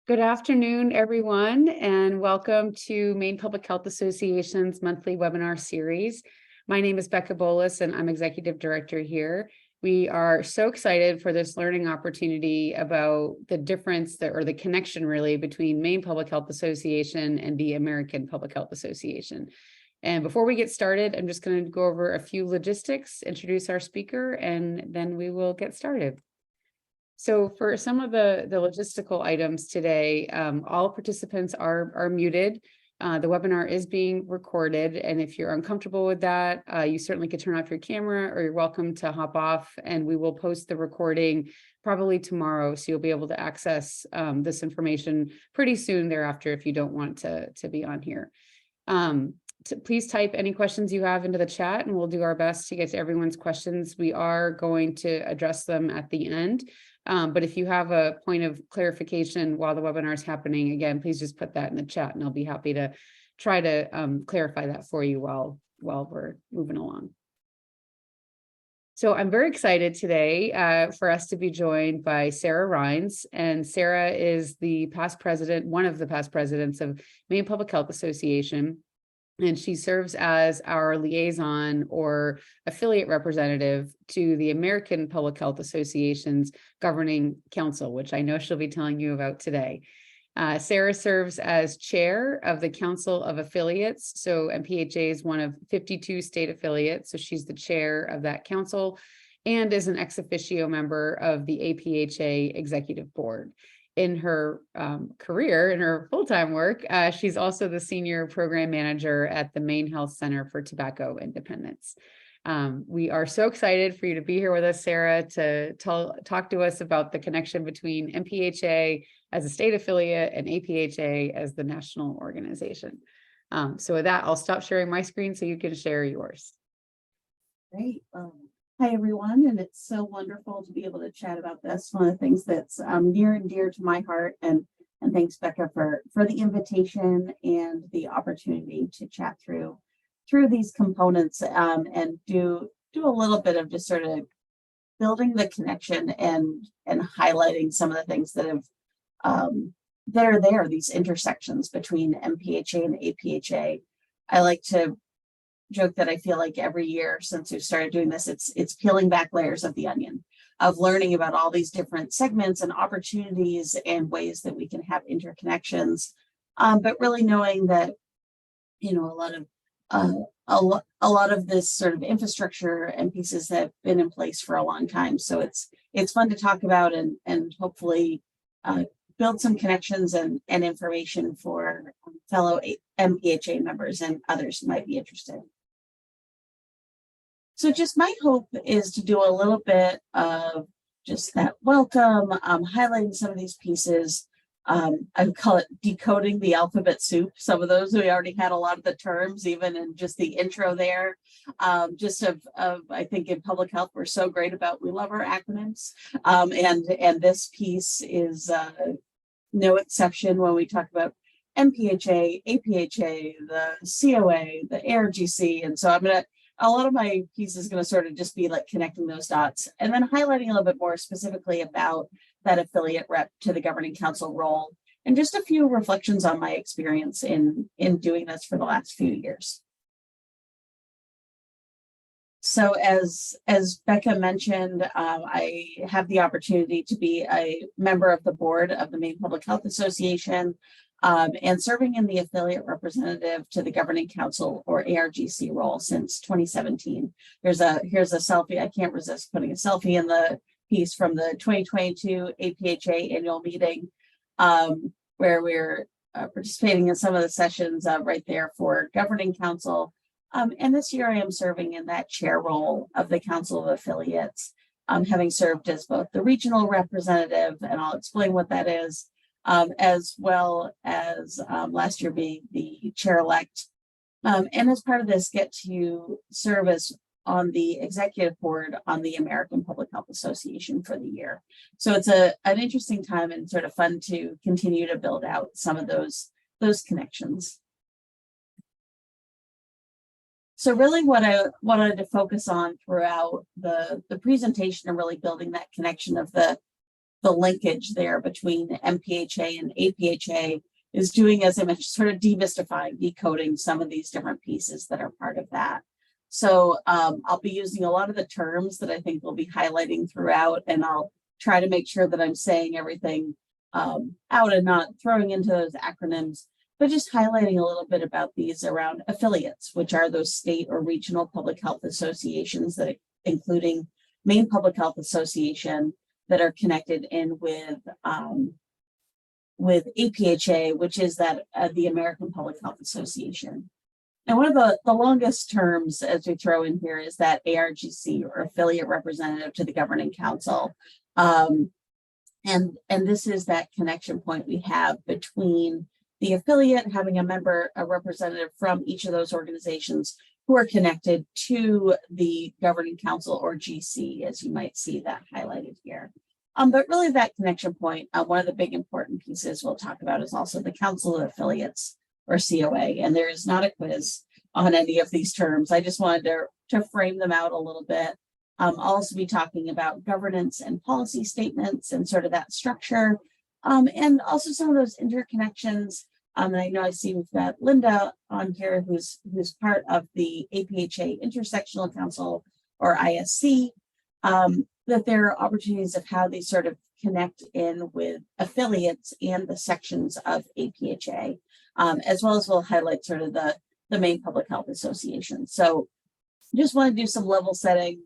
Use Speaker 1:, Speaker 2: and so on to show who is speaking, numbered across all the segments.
Speaker 1: Good afternoon, everyone, and welcome to Maine Public Health Association's monthly webinar series. My name is Becca Bolas, and I'm Executive Director here. We are so excited for this learning opportunity about the difference or the connection really between Maine Public Health Association and the American Public Health Association. And before we get started, I'm just going to go over a few logistics, introduce our speaker, and then we will get started. So for some of the logistical items today, all participants are muted. The webinar is being recorded, and if you're uncomfortable with that, you certainly could turn off your camera, or you're welcome to hop off, and we will post the recording probably tomorrow, so you'll be able to access this information pretty soon thereafter if you don't want to be on here. Please type any questions you have into the chat, and we'll do our best to get to everyone's questions. We are going to address them at the end. But if you have a point of clarification while the webinar is happening, again, please just put that in the chat and I'll be happy to try to clarify that for you while we're moving along. So I'm very excited today for us to be joined by Sarah Rines, and Sarah is the past president, one of the past presidents of Maine Public Health Association. And she serves as our liaison or affiliate representative to the American Public Health Association's governing council, which I know she'll be telling you about today. Sarah serves as chair of the Council of Affiliates. So MPHA is one of 52 state affiliates. So she's the chair of that council and is an ex officio member of the APHA executive board. In her career, in her full-time work, she's also the senior program manager at the Maine Health Center for Tobacco Independence. We are so excited for you to be here with us, Sarah, to talk to us about the connection between MPHA as a state affiliate and APHA as the national organization. So with that, I'll stop sharing my screen so you can share yours.
Speaker 2: Great. Hi, everyone, and it's so wonderful to be able to chat about this. One of the things that's near and dear to my heart, and thanks, Becca, for the invitation and the opportunity to chat through these components and do a little bit of just sort of building the connection and highlighting some of the things that are there, these intersections between MPHA and APHA. I like to joke that I feel like every year since we've started doing this, it's peeling back layers of the onion, of learning about all these different segments and opportunities and ways that we can have interconnections, but really knowing that, you know, a lot of this sort of infrastructure and pieces have been in place for a long time. So it's fun to talk about and hopefully build some connections and information for fellow MPHA members and others who might be interested. So just my hope is to do a little bit of just that welcome, highlighting some of these pieces. I would call it decoding the alphabet soup. Some of those, we already had a lot of the terms, even in just the intro there. I think in public health, we're so great about, we love our acronyms. And this piece is no exception when we talk about MPHA, APHA, the COA, the ARGC. And so a lot of my piece is going to sort of just be like connecting those dots and then highlighting a little bit more specifically about that affiliate rep to the governing council role and just a few reflections on my experience in doing this for the last few years. So as Becca mentioned, I have the opportunity to be a member of the board of the Maine Public Health Association and serving in the affiliate representative to the governing council or ARGC role since 2017. Here's a selfie. I can't resist putting a selfie in the piece from the 2022 APHA annual meeting where we're participating in some of the sessions right there for governing council. And this year I am serving in that chair role of the Council of Affiliates, having served as both the regional representative, and I'll explain what that is, as well as last year being the chair-elect. And as part of this, get to serve as on the executive board on the American Public Health Association for the year. So it's an interesting time and sort of fun to continue to build out some of those connections. So really what I wanted to focus on throughout the presentation and really building that connection of the linkage there between MPHA and APHA is doing, as I mentioned, sort of demystifying, decoding some of these different pieces that are part of that. So I'll be using a lot of the terms that I think we'll be highlighting throughout, and I'll try to make sure that I'm saying everything out and not throwing into those acronyms, but just highlighting a little bit about these around affiliates, which are those state or regional public health associations that including Maine Public Health Association that are connected in with APHA, which is that the American Public Health Association. And one of the longest terms as we throw in here is that ARGC, or affiliate representative to the governing council. And this is that connection point we have between the affiliate having a member, a representative from each of those organizations who are connected to the governing council, or GC, as you might see that highlighted here. But really that connection point, one of the big important pieces we'll talk about is also the Council of Affiliates, or COA, and there is not a quiz on any of these terms. I just wanted to frame them out a little bit. I'll also be talking about governance and policy statements and sort of that structure, and also some of those interconnections. And I know I see we've got Linda on here, who's part of the APHA Intersectional Council, or ISC, that there are opportunities of how they sort of connect in with affiliates and the sections of APHA, as well as we'll highlight sort of the Maine Public Health Association. So just want to do some level setting.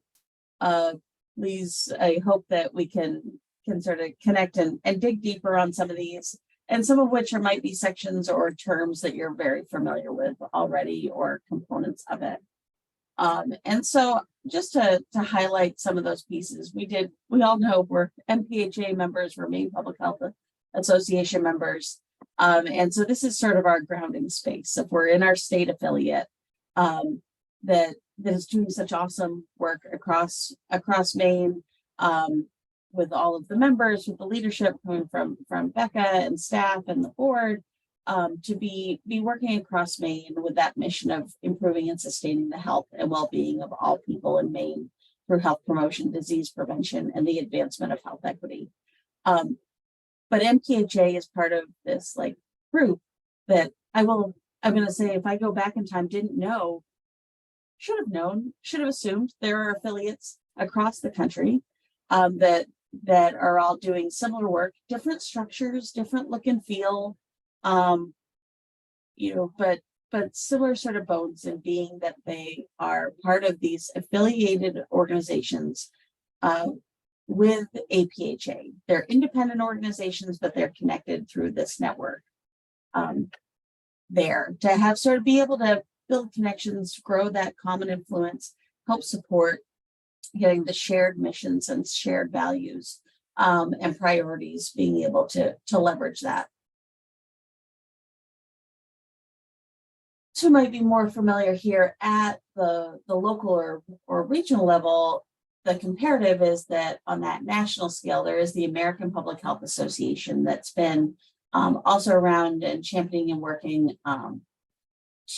Speaker 2: Please, I hope that we can sort of connect and dig deeper on some of these, and some of which might be sections or terms that you're very familiar with already, or components of it. And so just to highlight some of those pieces, we all know we're MPHA members, we're Maine Public Health Association members. And so this is sort of our grounding space. If we're in our state affiliate, that is doing such awesome work across Maine, with all of the members, with the leadership coming from Becca and staff and the board, to be working across Maine with that mission of improving and sustaining the health and well-being of all people in Maine through health promotion, disease prevention, and the advancement of health equity. But MPHA is part of this group that I'm going to say, if I go back in time, didn't know, should have known, should have assumed there are affiliates across the country that are all doing similar work, different structures, different look and feel, but similar sort of bones in being that they are part of these affiliated organizations with APHA. They're independent organizations, but they're connected through this network. There to have sort of be able to build connections, grow that common influence, help support getting the shared missions and shared values and priorities, being able to leverage that. So might be more familiar here at the local or regional level. The comparative is that on that national scale, there is the American Public Health Association that's been also around and championing and working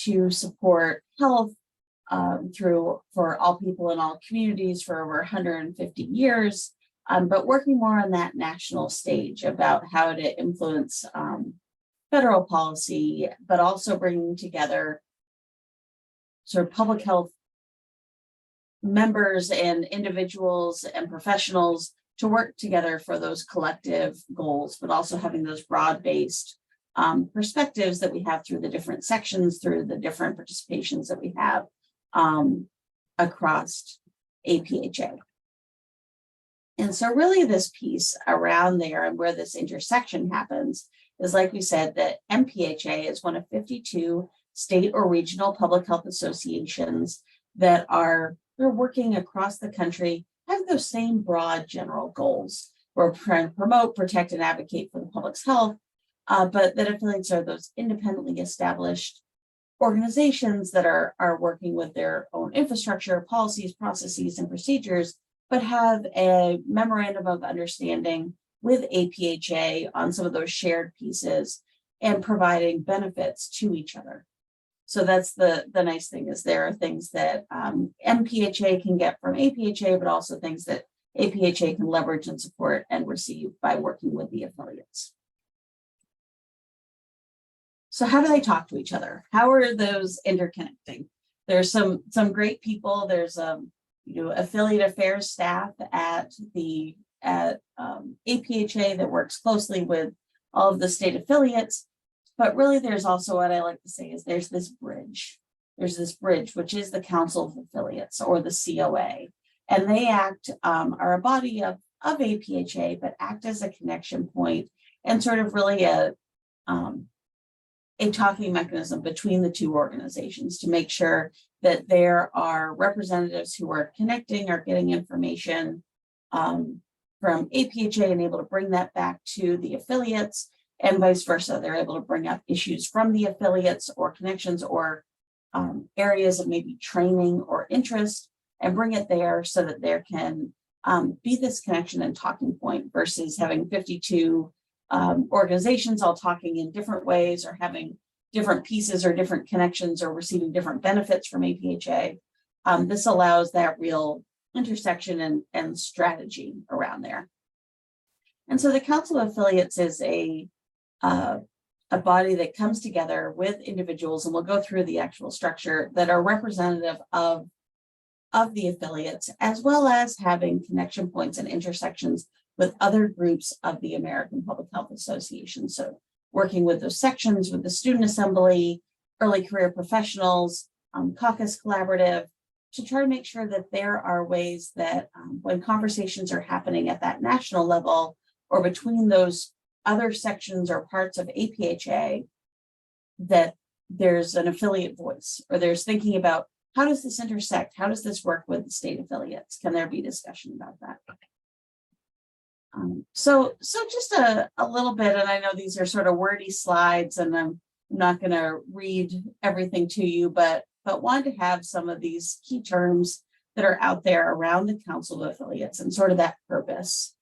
Speaker 2: to support health for all people in all communities for over 150 years, but working more on that national stage about how to influence federal policy, but also bringing together sort of public health members and individuals and professionals to work together for those collective goals, but also having those broad-based perspectives that we have through the different sections, through the different participations that we have across APHA. And so really this piece around there and where this intersection happens is, like we said, that MPHA is one of 52 state or regional public health associations that they're working across the country, have those same broad general goals. We're trying to promote, protect, and advocate for the public's health, but that affiliates are those independently established organizations that are working with their own infrastructure, policies, processes, and procedures, but have a memorandum of understanding with APHA on some of those shared pieces and providing benefits to each other. So that's the nice thing, is there are things that MPHA can get from APHA, but also things that APHA can leverage and support and receive by working with the affiliates. So how do they talk to each other? How are those interconnecting? There's some great people. There's affiliate affairs staff at APHA that works closely with all of the state affiliates. But really, there's also what I like to say is there's this bridge. There's this bridge, which is the Council of Affiliates, or the COA. And they are a body of APHA, but act as a connection point and sort of really a talking mechanism between the two organizations to make sure that there are representatives who are connecting or getting information from APHA and able to bring that back to the affiliates, and vice versa. They're able to bring up issues from the affiliates or connections or areas of maybe training or interest and bring it there so that there can be this connection and talking point versus having 52 organizations all talking in different ways or having different pieces or different connections or receiving different benefits from APHA. This allows that real intersection and strategy around there. And so the Council of Affiliates is a body that comes together with individuals, and we'll go through the actual structure, that are representative of the affiliates, as well as having connection points and intersections with other groups of the American Public Health Association. So working with those sections, with the Student Assembly, early career professionals, caucus collaborative, to try to make sure that there are ways that when conversations are happening at that national level or between those other sections or parts of APHA, that there's an affiliate voice, or there's thinking about how does this intersect? How does this work with the state affiliates? Can there be discussion about that? So just a little bit, and I know these are sort of wordy slides, and I'm not going to read everything to you, but wanted to have some of these key terms that are out there around the Council of Affiliates and sort of that purpose.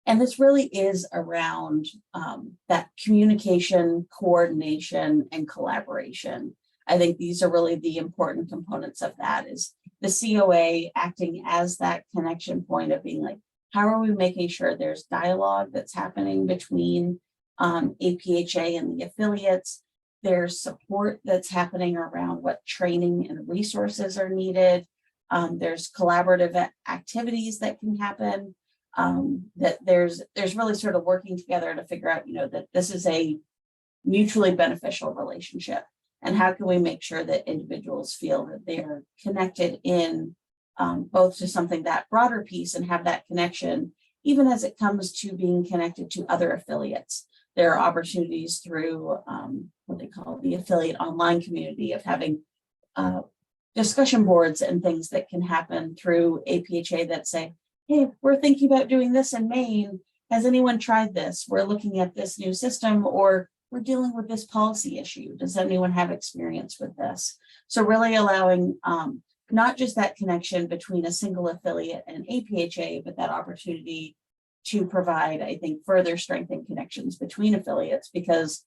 Speaker 2: And this really is around that communication, coordination, and collaboration. I think these are really the important components of that, is the COA acting as that connection point of being like, how are we making sure there's dialogue that's happening between APHA and the affiliates? There's support that's happening around what training and resources are needed. There's collaborative activities that can happen. That there's really sort of working together to figure out, that this is a mutually beneficial relationship. And how can we make sure that individuals feel that they are connected in both to something that broader piece and have that connection, even as it comes to being connected to other affiliates. There are opportunities through what they call the affiliate online community of having discussion boards and things that can happen through APHA that say, hey, we're thinking about doing this in Maine. Has anyone tried this? We're looking at this new system, or we're dealing with this policy issue. Does anyone have experience with this? So really allowing not just that connection between a single affiliate and APHA, but that opportunity to provide, I think, further strengthened connections between affiliates, because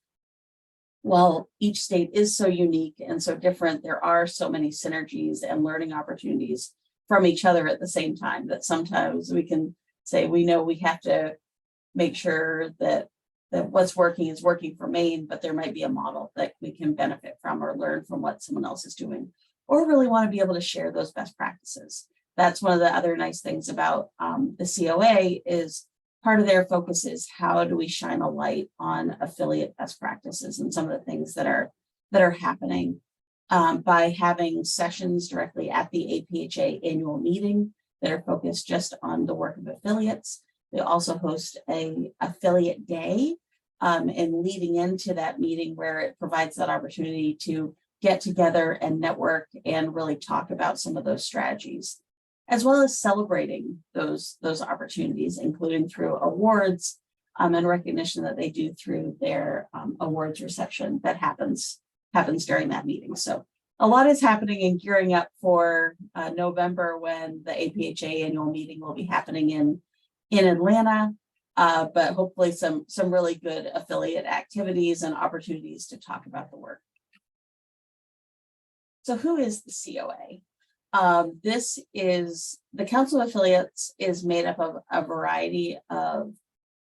Speaker 2: while each state is so unique and so different, there are so many synergies and learning opportunities from each other at the same time that sometimes we can say, we know we have to make sure that what's working is working for Maine, but there might be a model that we can benefit from or learn from what someone else is doing, or really want to be able to share those best practices. That's one of the other nice things about the COA is part of their focus is how do we shine a light on affiliate best practices and some of the things that are happening by having sessions directly at the APHA annual meeting that are focused just on the work of affiliates. They also host a affiliate day and leading into that meeting where it provides that opportunity to get together and network and really talk about some of those strategies, as well as celebrating those opportunities, including through awards and recognition that they do through their awards reception that happens during that meeting. So a lot is happening and gearing up for November, when the APHA annual meeting will be happening in Atlanta, but hopefully some really good affiliate activities and opportunities to talk about the work. So who is the COA? This is the Council of Affiliates is made up of a variety of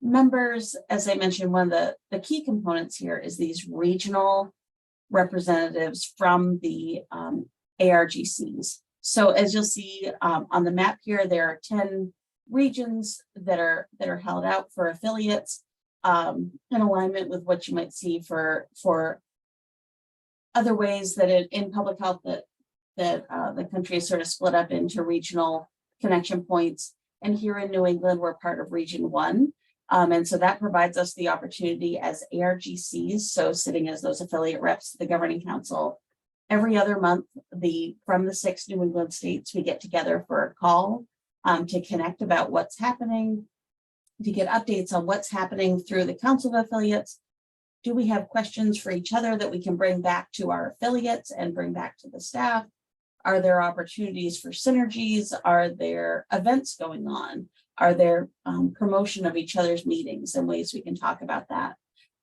Speaker 2: members. As I mentioned, one of the key components here is these regional representatives from the ARGCs. So as you'll see on the map here, there are 10 regions that are held out for affiliates in alignment with what you might see for other ways that in public health that the country is sort of split up into regional connection points. And here in New England, we're part of Region 1. And so that provides us the opportunity as ARGCs, so sitting as those affiliate reps to the governing council. Every other month, from the 6 New England states, we get together for a call to connect about what's happening, to get updates on what's happening through the Council of Affiliates. Do we have questions for each other that we can bring back to our affiliates and bring back to the staff? Are there opportunities for synergies? Are there events going on? Are there promotion of each other's meetings and ways we can talk about that?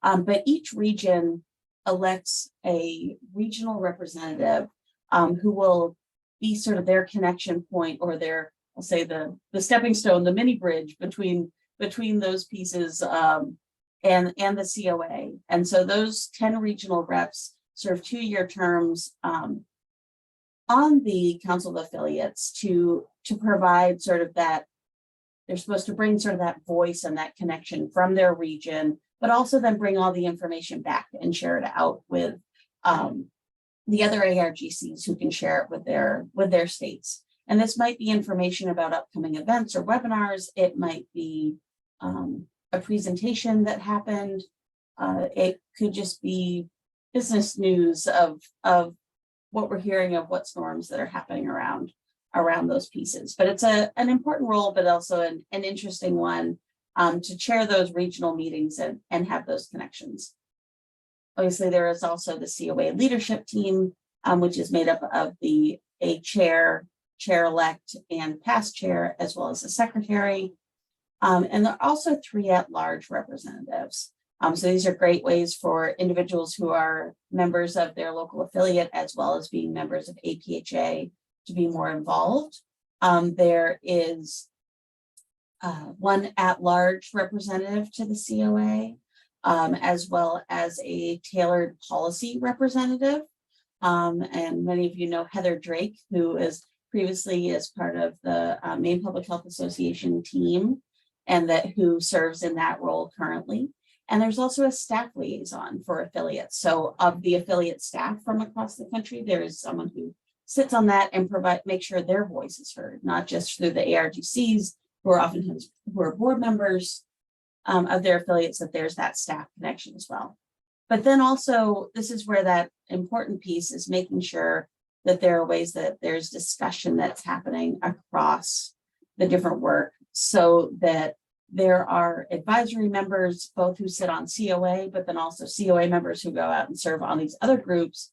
Speaker 2: But each region elects a regional representative who will be sort of their connection point, or their, I'll say the stepping stone, the mini bridge between those pieces and the COA. And so those 10 regional reps serve 2-year terms on the Council of Affiliates to provide sort of that. They're supposed to bring sort of that voice and that connection from their region, but also then bring all the information back and share it out with the other ARGCs who can share it with their states. And this might be information about upcoming events or webinars. It might be a presentation that happened. It could just be business news of what we're hearing of what storms that are happening around those pieces. But it's an important role, but also an interesting one to chair those regional meetings and have those connections. Obviously, there is also the COA leadership team, which is made up of a chair, chair-elect, and past chair, as well as a secretary. And there are also 3 at-large representatives. So these are great ways for individuals who are members of their local affiliate, as well as being members of APHA, to be more involved. There is 1 at-large representative to the COA, as well as a tailored policy representative. And many of you know Heather Drake, who is previously as part of the Maine Public Health Association team, and who serves in that role currently. And there's also a staff liaison for affiliates. So of the affiliate staff from across the country, there is someone who sits on that and make sure their voice is heard, not just through the ARGCs, who are board members of their affiliates, that there's that staff connection as well. But then also, this is where that important piece is making sure that there are ways that there's discussion that's happening across the different work, so that there are advisory members, both who sit on COA, but then also COA members who go out and serve on these other groups,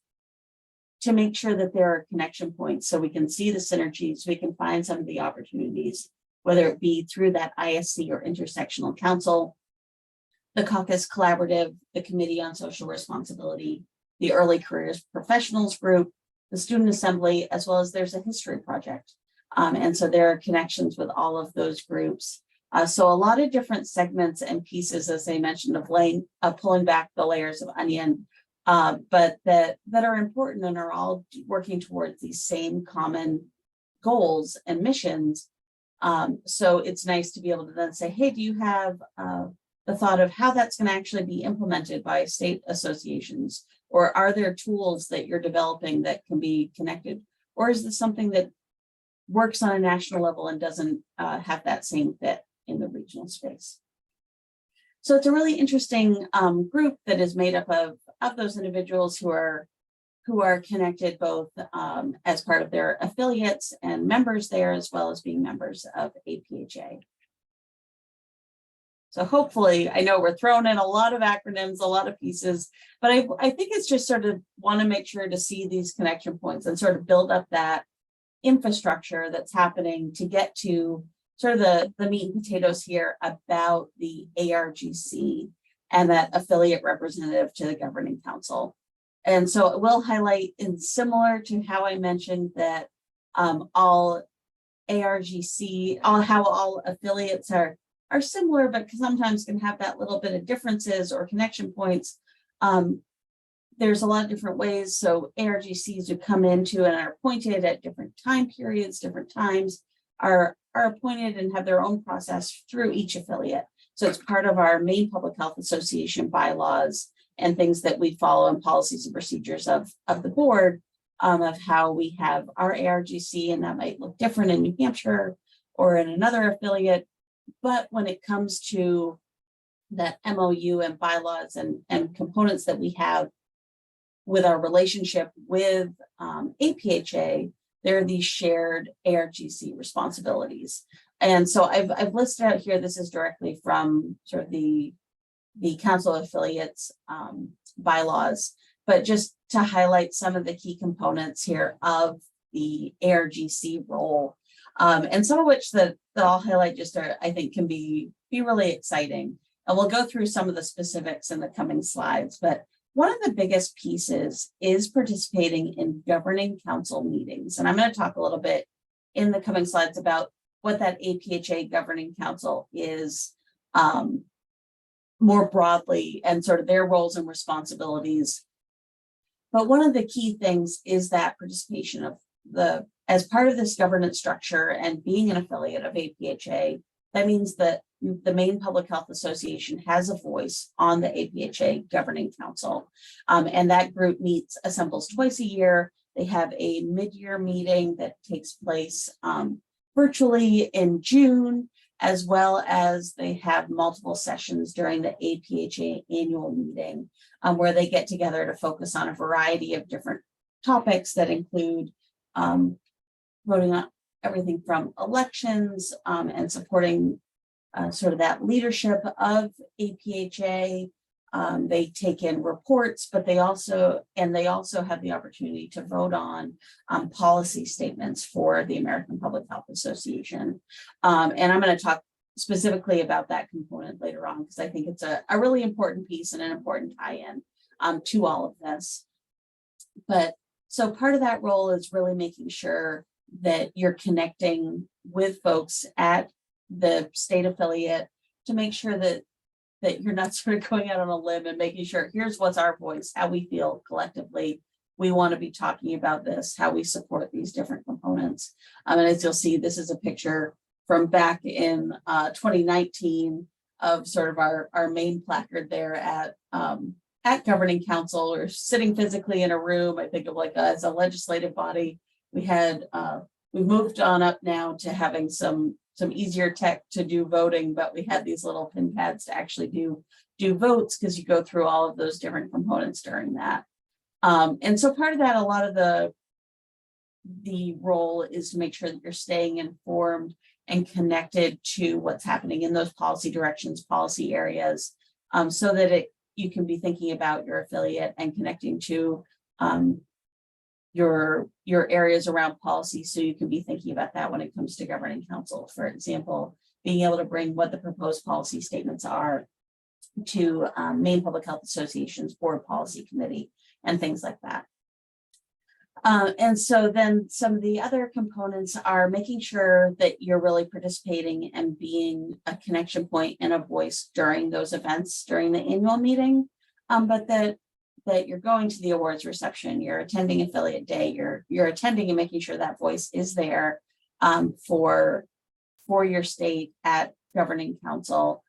Speaker 2: to make sure that there are connection points so we can see the synergies, we can find some of the opportunities, whether it be through that ISC or intersectional council, the caucus collaborative, the committee on social responsibility, the early careers professionals group, the student assembly, as well as there's a history project. And so there are connections with all of those groups. So a lot of different segments and pieces, as I mentioned, of pulling back the layers of onion, but that are important and are all working towards these same common goals and missions. So it's nice to be able to then say, hey, do you have the thought of how that's going to actually be implemented by state associations? Or are there tools that you're developing that can be connected? Or is this something that works on a national level and doesn't have that same fit in the regional space? So it's a really interesting group that is made up of those individuals who are connected both as part of their affiliates and members there, as well as being members of APHA. So hopefully, I know we're throwing in a lot of acronyms, a lot of pieces, but I think it's just sort of want to make sure to see these connection points and sort of build up that infrastructure that's happening to get to sort of the meat and potatoes here about the ARGC and that affiliate representative to the governing council. And so it will highlight, in similar to how I mentioned that all ARGC, how all affiliates are similar, but sometimes can have that little bit of differences or connection points. There's a lot of different ways. So ARGCs who come into and are appointed at different time periods, different times, are appointed and have their own process through each affiliate. So it's part of our Maine Public Health Association bylaws and things that we follow in policies and procedures of the board, of how we have our ARGC, and that might look different in New Hampshire or in another affiliate. But when it comes to that MOU and bylaws and components that we have with our relationship with APHA, there are these shared ARGC responsibilities. And so I've listed out here, this is directly from sort of the Council of Affiliates bylaws, but just to highlight some of the key components here of the ARGC role, and some of which that I'll highlight just I think can be really exciting. And we'll go through some of the specifics in the coming slides, but one of the biggest pieces is participating in governing council meetings. And I'm going to talk a little bit in the coming slides about what that APHA governing council is more broadly, and sort of their roles and responsibilities. But one of the key things is that participation of as part of this governance structure and being an affiliate of APHA, that means that the Maine Public Health Association has a voice on the APHA Governing Council. And that group assembles twice a year. They have a mid-year meeting that takes place virtually in June, as well as they have multiple sessions during the APHA annual meeting, where they get together to focus on a variety of different topics that include voting on everything from elections and supporting sort of that leadership of APHA. They take in reports, but they also have the opportunity to vote on policy statements for the American Public Health Association. And I'm going to talk specifically about that component later on, because I think it's a really important piece and an important tie-in to all of this. But so part of that role is really making sure that you're connecting with folks at the state affiliate to make sure that you're not sort of going out on a limb and making sure here's what's our voice, how we feel collectively. We want to be talking about this, how we support these different components. And as you'll see, this is a picture from back in 2019 of sort of our main placard there at Governing Council, or sitting physically in a room. I think of like as a legislative body. We've moved on up now to having some easier tech to do voting, but we had these little pin pads to actually do votes, because you go through all of those different components during that. And so part of that, a lot of the role is to make sure that you're staying informed and connected to what's happening in those policy directions, policy areas, so that you can be thinking about your affiliate and connecting to your areas around policy, so you can be thinking about that when it comes to governing council. For example, being able to bring what the proposed policy statements are to Maine Public Health Association's board policy committee and things like that. And so then some of the other components are making sure that you're really participating and being a connection point and a voice during those events during the annual meeting, but that you're going to the awards reception, you're attending affiliate day, you're attending and making sure that voice is there for your state at governing council,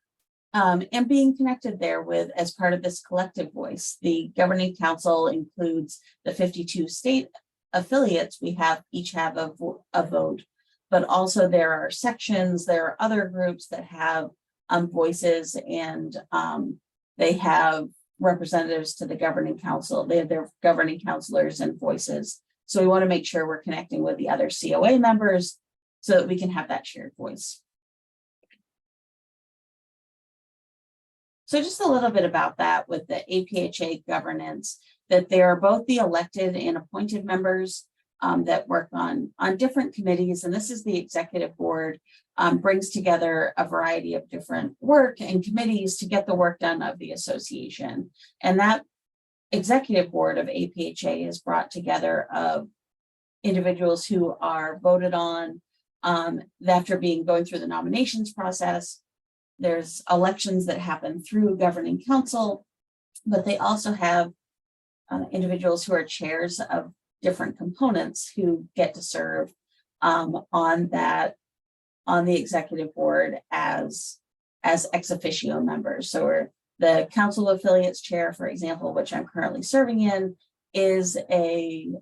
Speaker 2: and being connected there with as part of this collective voice. The governing council includes the 52 state affiliates. We each have a vote, but also there are sections, there are other groups that have voices, and they have representatives to the governing council. They have their governing councilors and voices. So we want to make sure we're connecting with the other COA members so that we can have that shared voice. So just a little bit about that with the APHA governance, that they are both the elected and appointed members that work on different committees. And this is the executive board, brings together a variety of different work and committees to get the work done of the association. And that executive board of APHA is brought together of individuals who are voted on after going through the nominations process. There's elections that happen through governing council, but they also have individuals who are chairs of different components who get to serve on the executive board as ex officio members. So we're the Council of Affiliates chair, for example, which I'm currently serving in, is an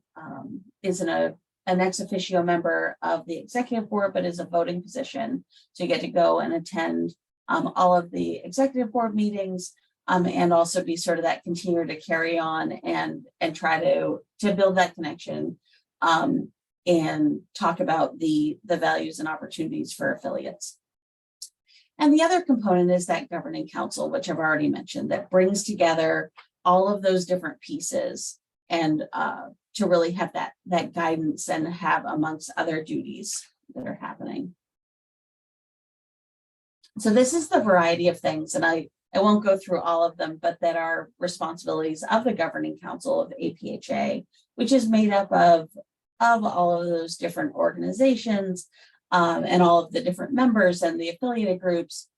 Speaker 2: ex officio member of the executive board, but is a voting position. So you get to go and attend all of the executive board meetings, and also be sort of that continuer to carry on and try to build that connection, and talk about the values and opportunities for affiliates. And the other component is that governing council, which I've already mentioned, that brings together all of those different pieces and to really have that guidance and have amongst other duties that are happening. So this is the variety of things, and I won't go through all of them, but that are responsibilities of the governing council of APHA, which is made up of all of those different organizations and all of the different members and the affiliated groups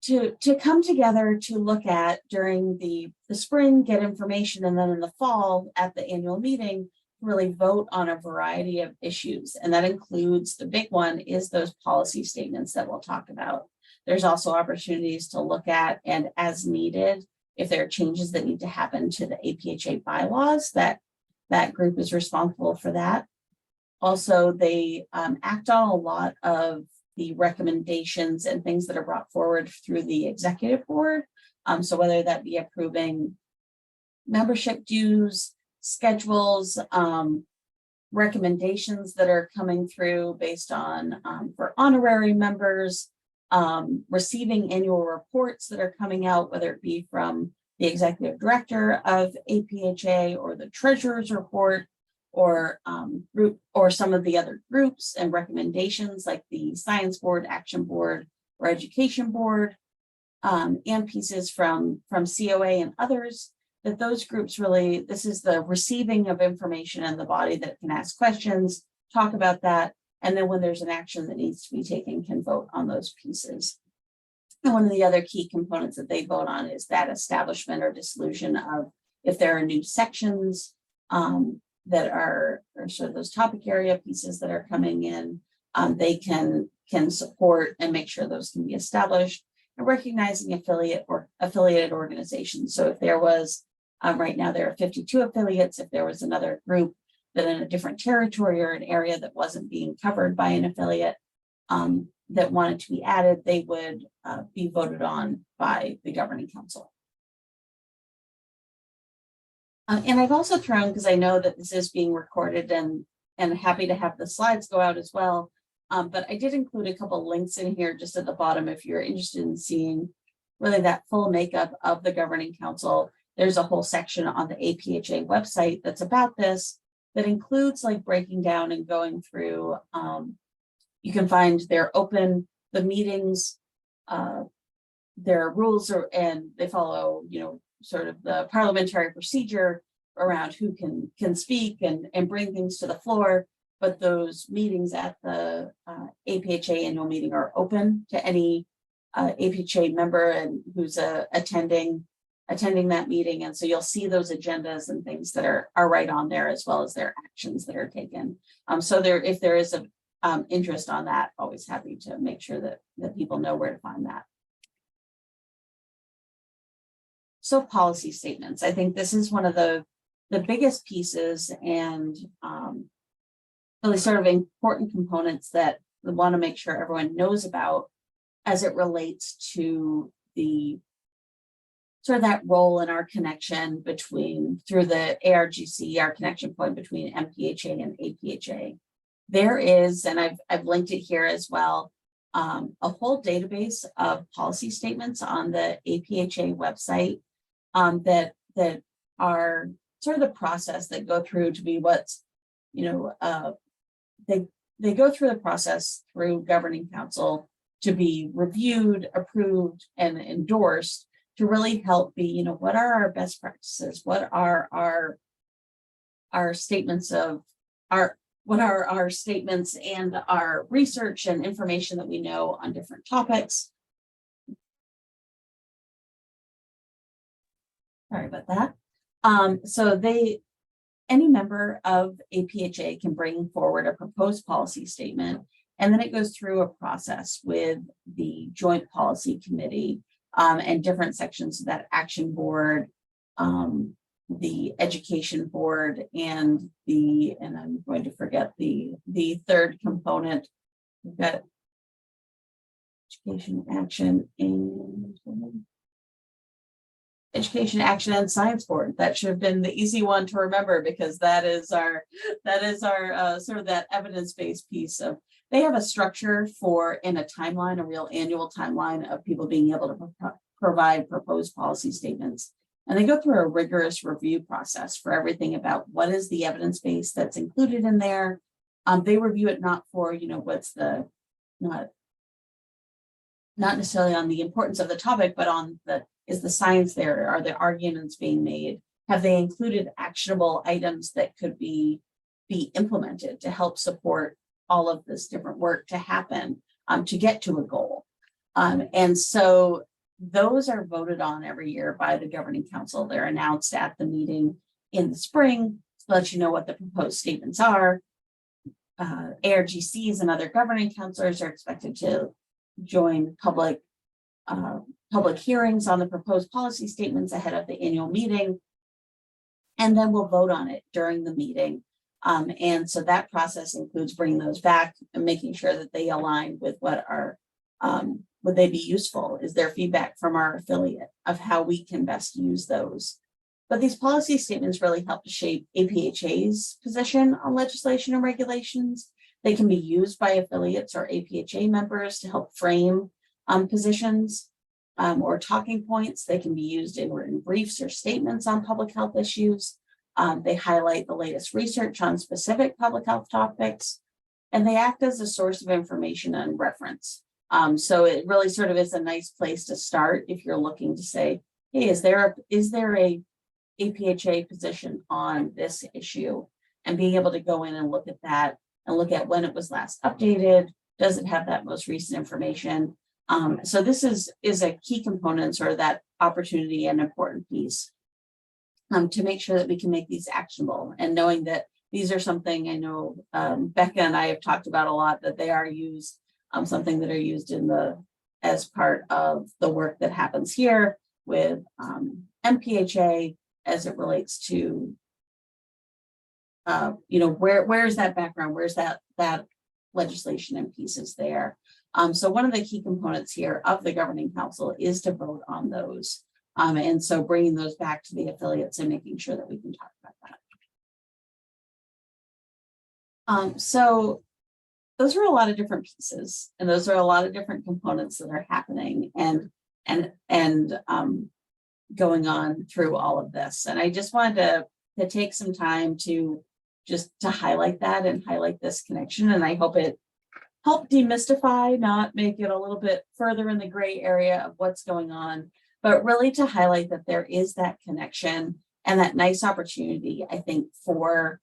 Speaker 2: to come together to look at during the spring, get information, and then in the fall at the annual meeting, really vote on a variety of issues. And that includes, the big one is those policy statements that we'll talk about. There's also opportunities to look at, and as needed, if there are changes that need to happen to the APHA bylaws, that group is responsible for that. Also, they act on a lot of the recommendations and things that are brought forward through the executive board. So whether that be approving membership dues, schedules, recommendations that are coming through based on for honorary members, receiving annual reports that are coming out, whether it be from the executive director of APHA or the treasurer's report, or group, or some of the other groups and recommendations like the science board, action board, or education board, and pieces from COA and others, that those groups really, this is the receiving of information in the body that can ask questions, talk about that, and then when there's an action that needs to be taken, can vote on those pieces. And one of the other key components that they vote on is that establishment or dissolution of, if there are new sections that are sort of those topic area pieces that are coming in, they can support and make sure those can be established, and recognizing affiliated organizations. So if there was, right now there are 52 affiliates, if there was another group that in a different territory or an area that wasn't being covered by an affiliate that wanted to be added, they would be voted on by the governing council. And I've also thrown, because I know that this is being recorded and happy to have the slides go out as well, but I did include a couple links in here just at the bottom if you're interested in seeing really that full makeup of the governing council. There's a whole section on the APHA website that's about this, that includes like breaking down and going through. You can find they're open, the meetings, their rules are, and they follow, sort of the parliamentary procedure around who can speak and bring things to the floor. But those meetings at the APHA annual meeting are open to any APHA member and who's attending that meeting. And so you'll see those agendas and things that are right on there, as well as their actions that are taken. So if there is a interest on that, always happy to make sure that people know where to find that. So policy statements, I think this is one of the biggest pieces and really sort of important components that we want to make sure everyone knows about as it relates to the sort of that role in our connection between, through the ARGC, our connection point between MPHA and APHA. There is, and I've linked it here as well, a whole database of policy statements on the APHA website that are sort of the process that go through to be what's, they go through the process through governing council to be reviewed, approved, and endorsed to really help be, what are our best practices? What are our statements of what are our statements and our research and information that we know on different topics. Sorry about that. So any member of APHA can bring forward a proposed policy statement, and then it goes through a process with the Joint Policy Committee and different sections of that action board, the education board, and I'm going to forget the third component. We've got education action and science board. That should have been the easy one to remember, because that is our sort of that evidence-based piece of, they have a structure for in a timeline, a real annual timeline of people being able to provide proposed policy statements. And they go through a rigorous review process for everything about what is the evidence base that's included in there. They review it not for, what's not necessarily on the importance of the topic, but on is the science there? Are the arguments being made? Have they included actionable items that could be implemented to help support all of this different work to happen to get to a goal? And so those are voted on every year by the governing council. They're announced at the meeting in the spring to let you know what the proposed statements are. ARGCs and other governing councilors are expected to join public hearings on the proposed policy statements ahead of the annual meeting, and then we'll vote on it during the meeting. And so that process includes bringing those back and making sure that they align with what are would they be useful? Is there feedback from our affiliate of how we can best use those? But these policy statements really help to shape APHA's position on legislation and regulations. They can be used by affiliates or APHA members to help frame positions or talking points. They can be used in written briefs or statements on public health issues. They highlight the latest research on specific public health topics, and they act as a source of information and reference. So it really sort of is a nice place to start if you're looking to say, hey, is there a APHA position on this issue? And being able to go in and look at that and look at when it was last updated. Does it have that most recent information? So this is a key component, sort of that opportunity and important piece to make sure that we can make these actionable, and knowing that these are something I know Becca and I have talked about a lot, that they are used, something that are used as part of the work that happens here with MPHA as it relates to where's that background, where's that legislation and pieces there. So one of the key components here of the governing council is to vote on those. And so bringing those back to the affiliates and making sure that we can talk about that. So those are a lot of different pieces, and those are a lot of different components that are happening and going on through all of this. And I just wanted to take some time to highlight that and highlight this connection. And I hope it helped demystify, not make it a little bit further in the gray area of what's going on, but really to highlight that there is that connection and that nice opportunity, I think, for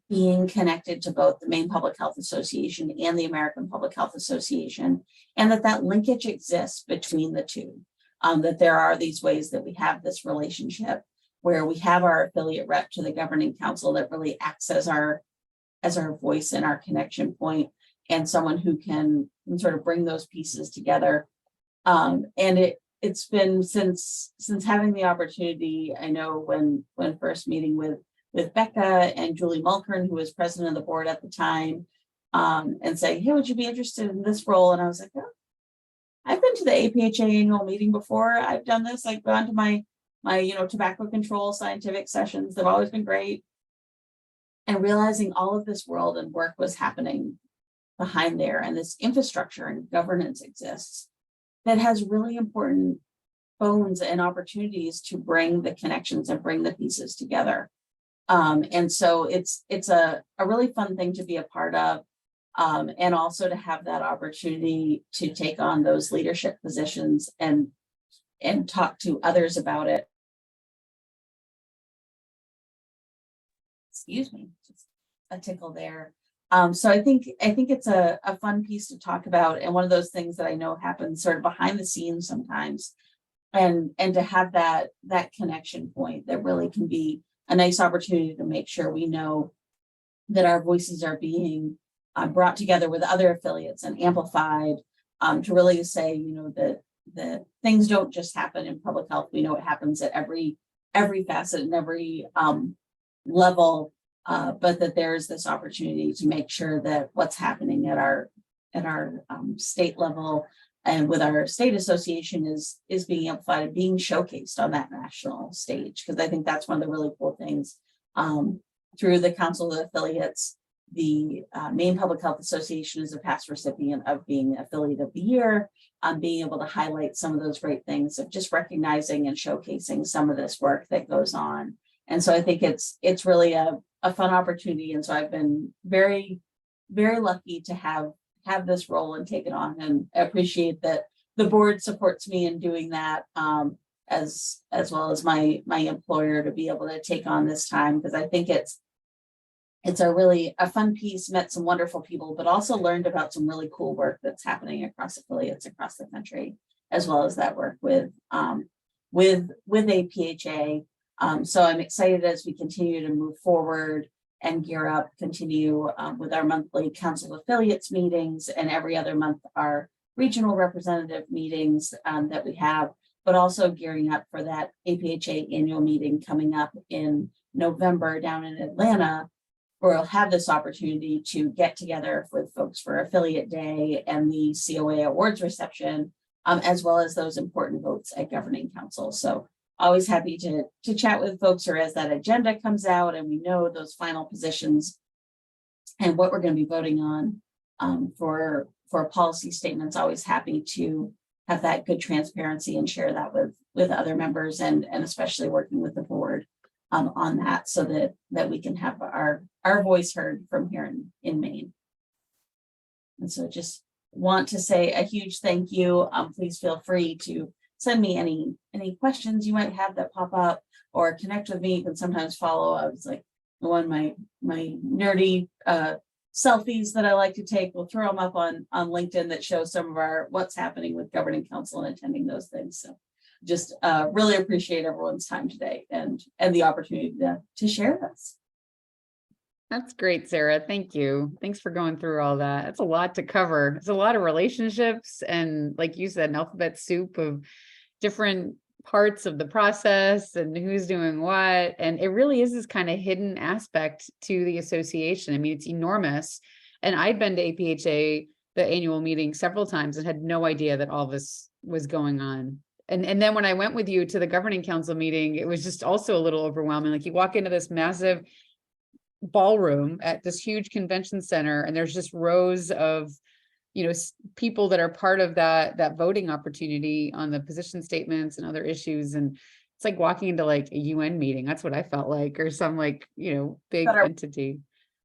Speaker 2: being connected to both the Maine Public Health Association and the American Public Health Association, and that linkage exists between the two, that there are these ways that we have this relationship where we have our affiliate rep to the governing council that really acts as our voice and our connection point, and someone who can sort of bring those pieces together. And it's been since having the opportunity, I know when first meeting with Becca and Julie Mulkern, who was president of the board at the time, and saying, hey, would you be interested in this role? And I was like, oh, I've been to the APHA annual meeting before. I've done this. I've gone to my tobacco control scientific sessions. They've always been great. And realizing all of this world and work was happening behind there, and this infrastructure and governance exists that has really important bones and opportunities to bring the connections and bring the pieces together. And so it's a really fun thing to be a part of, and also to have that opportunity to take on those leadership positions and talk to others about it. excuse me, just a tickle there. So I think it's a fun piece to talk about, and one of those things that I know happens sort of behind the scenes sometimes, and to have that connection point that really can be a nice opportunity to make sure we know that our voices are being brought together with other affiliates and amplified, to really say, you know, that things don't just happen in public health. We know it happens at every facet and every level, but that there's this opportunity to make sure that what's happening at our state level and with our state association is being amplified and being showcased on that national stage. Because I think that's one of the really cool things. Through the Council of Affiliates, the Maine Public Health Association is a past recipient of being Affiliate of the Year, being able to highlight some of those great things of just recognizing and showcasing some of this work that goes on. And so I think it's really a fun opportunity. And so I've been very, very lucky to have this role and take it on, and I appreciate that the board supports me in doing that, as well as my employer, to be able to take on this time, because I think it's a fun piece, met some wonderful people, but also learned about some really cool work that's happening across affiliates across the country, as well as that work with APHA. So I'm excited as we continue to move forward and gear up, continue with our monthly council affiliates meetings, and every other month our regional representative meetings that we have, but also gearing up for that APHA annual meeting coming up in November down in Atlanta, where we'll have this opportunity to get together with folks for Affiliate Day and the COA awards reception, as well as those important votes at Governing Council. So always happy to chat with folks, or as that agenda comes out and we know those final positions and what we're going to be voting on for policy statements, always happy to have that good transparency and share that with other members, and especially working with the board on that, so that we can have our voice heard from here in Maine. And so just want to say a huge thank you. Please feel free to send me any questions you might have that pop up, or connect with me. You can sometimes follow. I was like, my nerdy selfies that I like to take. We'll throw them up on LinkedIn that show some of what's happening with Governing Council and attending those things. So just really appreciate everyone's time today and the opportunity to share this.
Speaker 1: That's great, Sarah. Thank you. Thanks for going through all that. It's a lot to cover. It's a lot of relationships, and like you said, an alphabet soup of different parts of the process and who's doing what. And it really is this kind of hidden aspect to the association. I mean, it's enormous. And I'd been to APHA, the annual meeting, several times and had no idea that all this was going on. And then when I went with you to the Governing Council meeting, it was just also a little overwhelming. Like, you walk into this massive ballroom at this huge convention center, and there's just rows of, you know, people that are part of that voting opportunity on the position statements and other issues. And it's like walking into like a UN meeting. That's what I felt like, or some like, you know, big entity.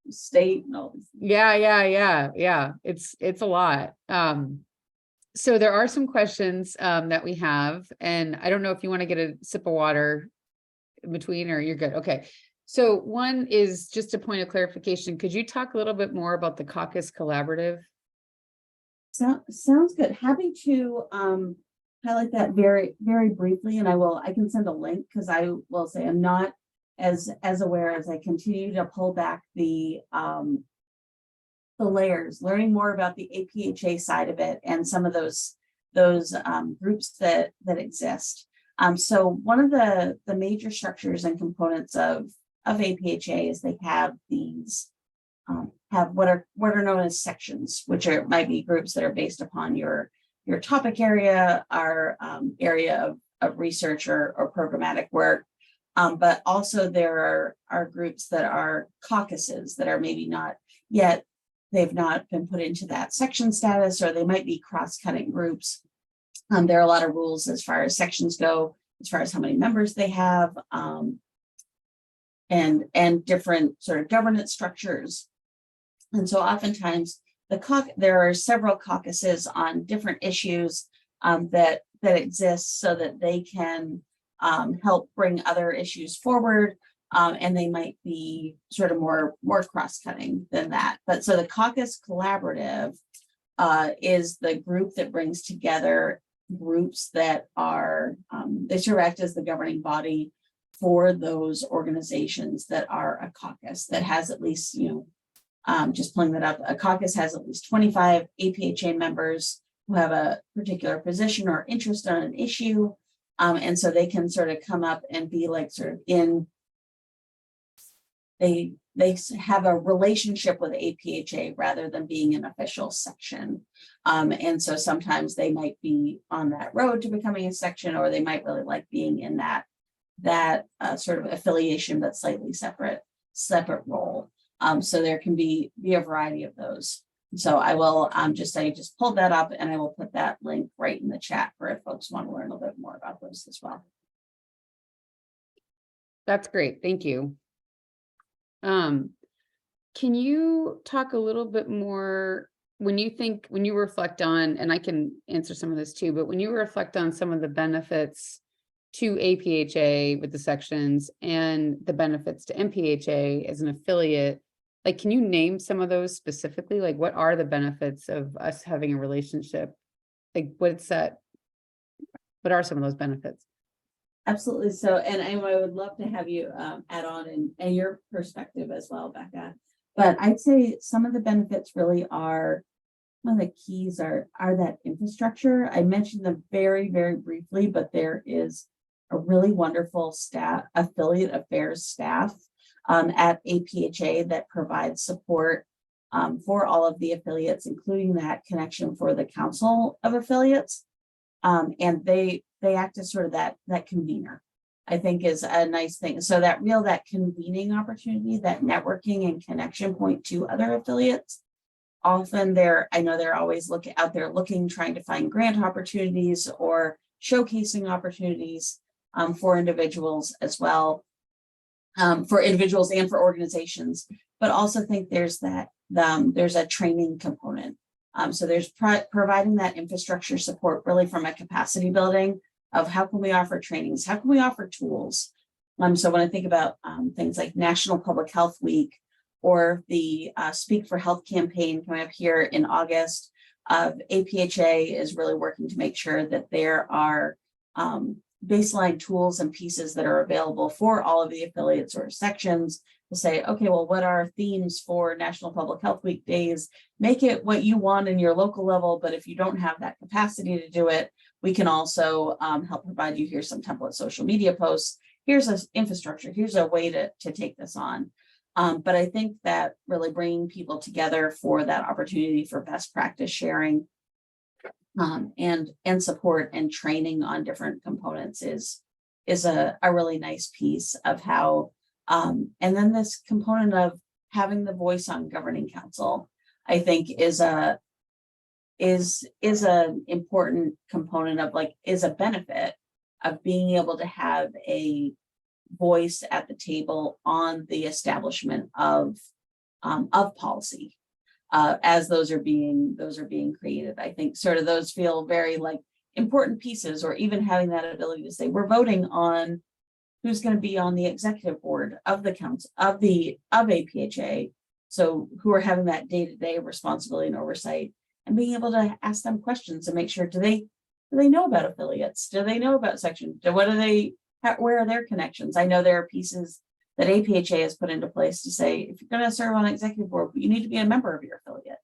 Speaker 2: State and all this.
Speaker 1: Yeah. It's a lot. So there are some questions that we have, and I don't know if you want to get a sip of water in between, or you're good. Okay. So one is just a point of clarification. Could you talk a little bit more about the caucus collaborative?
Speaker 2: Sounds good. Happy to highlight that very, very briefly, and I can send a link, because I will say I'm not as aware as I continue to pull back the layers, learning more about the APHA side of it and some of those groups that exist. So one of the major structures and components of APHA is they have these have what are known as sections, which might be groups that are based upon your topic area, our area of research or programmatic work. But also there are groups that are caucuses that are maybe not yet, they've not been put into that section status, or they might be cross-cutting groups. There are a lot of rules as far as sections go, as far as how many members they have, and different sort of governance structures. And so oftentimes there are several caucuses on different issues that exist, so that they can help bring other issues forward, And they might be sort of more cross-cutting than that. But so the caucus collaborative is the group that brings together groups that are, they sort of act as the governing body for those organizations that are a caucus that has at least, just pulling that up, a caucus has at least 25 APHA members who have a particular position or interest on an issue. And so they can sort of come up and be like sort of in, they have a relationship with APHA rather than being an official section. And so sometimes they might be on that road to becoming a section, or they might really like being in that sort of affiliation, but slightly separate role. So there can be a variety of those. So I will I just pulled that up, and I will put that link right in the chat for if folks want to learn a little bit more about those as well.
Speaker 1: That's great. Thank you. Can you talk a little bit more when you reflect on, and I can answer some of this too, but when you reflect on some of the benefits to APHA with the sections and the benefits to MPHA as an affiliate, like, can you name some of those specifically? Like, what are the benefits of us having a relationship? Like, what are some of those benefits?
Speaker 2: Absolutely. So, and I would love to have you add on and your perspective as well, Becca. But I'd say some of the benefits really are, one of the keys are that infrastructure. I mentioned them very, very briefly, but there is a really wonderful affiliate affairs staff at APHA that provides support for all of the affiliates, including that connection for the Council of Affiliates. And they act as sort of that convener, I think, is a nice thing. So that convening opportunity, that networking and connection point to other affiliates. Often I know they're always out there looking, trying to find grant opportunities or showcasing opportunities for individuals as well, for individuals and for organizations. But also think there's a training component. So there's providing that infrastructure support really from a capacity building of how can we offer trainings, how can we offer tools. So when I think about things like National Public Health Week or the Speak for Health campaign coming up here in August, APHA is really working to make sure that there are baseline tools and pieces that are available for all of the affiliates or sections to say, okay, well, what are themes for National Public Health Week days? Make it what you want in your local level, but if you don't have that capacity to do it, we can also help provide you. Here's some template social media posts. Here's an infrastructure. Here's a way to take this on. But I think that really bringing people together for that opportunity for best practice sharing and support and training on different components is a really nice piece of how, and then this component of having the voice on governing council, I think is an important component of is a benefit of being able to have a voice at the table on the establishment of policy as those are being created. I think sort of those feel very important pieces, or even having that ability to say we're voting on who's going to be on the executive board of the council of APHA. So who are having that day-to-day responsibility and oversight, and being able to ask them questions and make sure, do they know about affiliates? Do they know about sections? Where are their connections? I know there are pieces that APHA has put into place to say, if you're going to serve on an executive board, you need to be a member of your affiliate.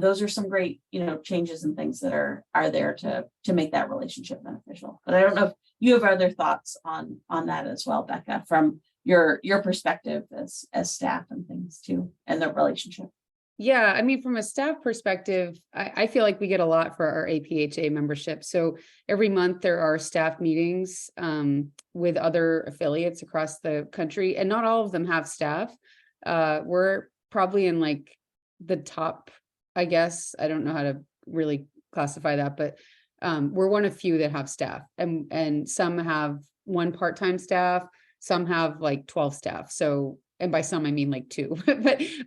Speaker 2: Those are some great, changes and things that are there to make that relationship beneficial. But I don't know if you have other thoughts on that as well, Becca, from your perspective as staff and things too, and the relationship.
Speaker 1: Yeah, I mean, from a staff perspective, I feel like we get a lot for our APHA membership. So every month there are staff meetings with other affiliates across the country, and not all of them have staff. We're probably in the top, I guess. I don't know how to really classify that, but we're one of few that have staff, and some have one part-time staff, some have 12 staff. So and by some I mean like two,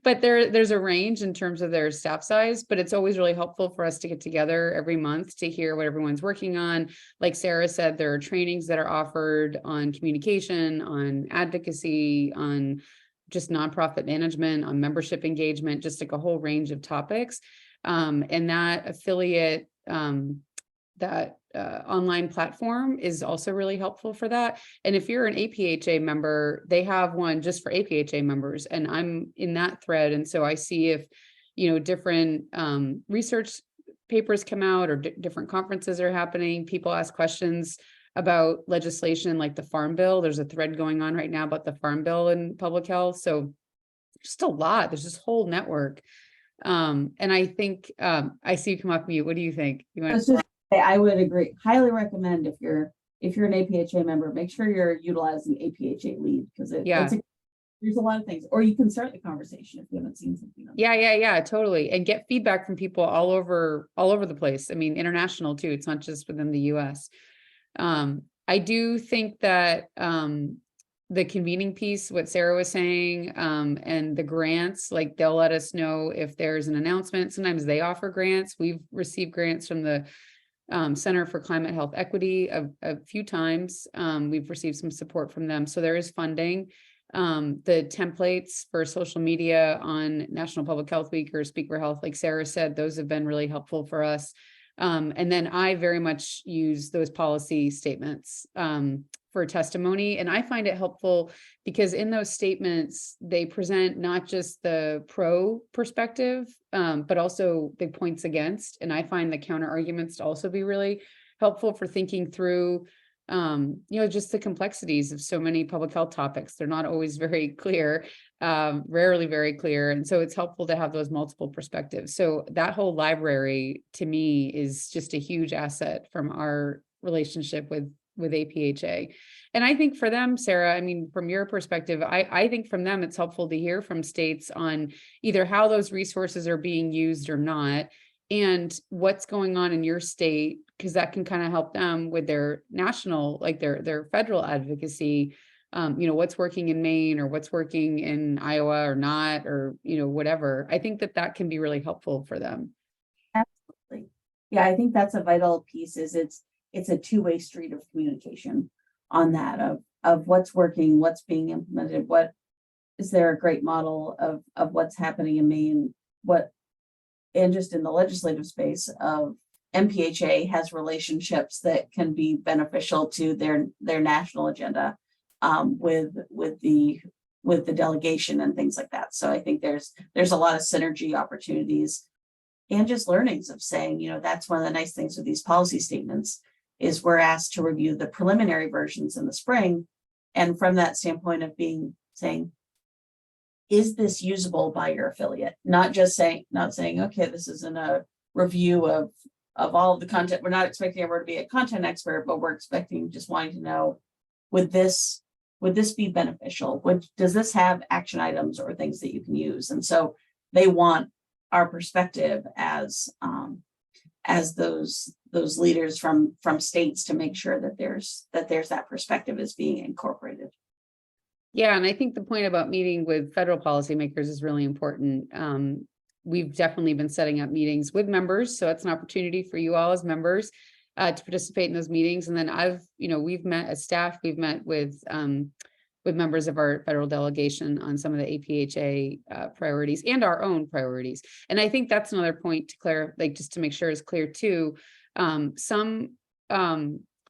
Speaker 1: but there's a range in terms of their staff size, but it's always really helpful for us to get together every month to hear what everyone's working on. Like Sarah said, there are trainings that are offered on communication, on advocacy, on just nonprofit management, on membership engagement, just like a whole range of topics. And that affiliate, that online platform is also really helpful for that. And if you're an APHA member, they have one just for APHA members, and I'm in that thread. And so I see if, different research papers come out or different conferences are happening, people ask questions about legislation like the Farm Bill. There's a thread going on right now about the Farm Bill in public health. So just a lot, there's this whole network. And I think, I see you come off mute. What do you think? You want to?
Speaker 2: I would agree. Highly recommend if you're an APHA member, make sure you're utilizing APHA lead, because there's a lot of things. Or you can start the conversation if you haven't seen something.
Speaker 1: Yeah, totally. And get feedback from people all over the place. I mean, international too. It's not just within the US. I do think that the convening piece, what Sarah was saying, and the grants, like they'll let us know if there's an announcement. Sometimes they offer grants. We've received grants from the Center for Climate Health Equity a few times. We've received some support from them. So there is funding. The templates for social media on National Public Health Week or Speak for Health, like Sarah said, those have been really helpful for us. And then I very much use those policy statements for testimony. And I find it helpful because in those statements, they present not just the pro perspective, but also the points against. And I find the counter arguments to also be really helpful for thinking through, just the complexities of so many public health topics. They're not always very clear, rarely very clear. And so it's helpful to have those multiple perspectives. So that whole library to me is just a huge asset from our relationship with APHA. And I think for them, Sarah, I mean, from your perspective, I think from them, it's helpful to hear from states on either how those resources are being used or not, and what's going on in your state, because that can kind of help them with their national, like their federal advocacy, what's working in Maine or what's working in Iowa or not, or, whatever. I think that can be really helpful for them.
Speaker 2: Absolutely. Yeah, I think that's a vital piece, is it's a two-way street of communication on that, of what's working, what's being implemented, what is there a great model of what's happening in Maine, and just in the legislative space of MPHA has relationships that can be beneficial to their national agenda, with the delegation and things like that. So I think there's a lot of synergy opportunities and just learnings of saying, that's one of the nice things with these policy statements is we're asked to review the preliminary versions in the spring. And from that standpoint of saying, is this usable by your affiliate? Not saying, okay, this isn't a review of all of the content. We're not expecting everyone to be a content expert, but we're just wanting to know, would this be beneficial? Does this have action items or things that you can use? And so they want our perspective as those leaders from states to make sure that there's that perspective is being incorporated.
Speaker 1: Yeah, and I think the point about meeting with federal policymakers is really important. We've definitely been setting up meetings with members, so it's an opportunity for you all as members to participate in those meetings. And then we've met as staff, we've met with members of our federal delegation on some of the APHA priorities and our own priorities. And I think that's another point to clear, like just to make sure is clear too. Some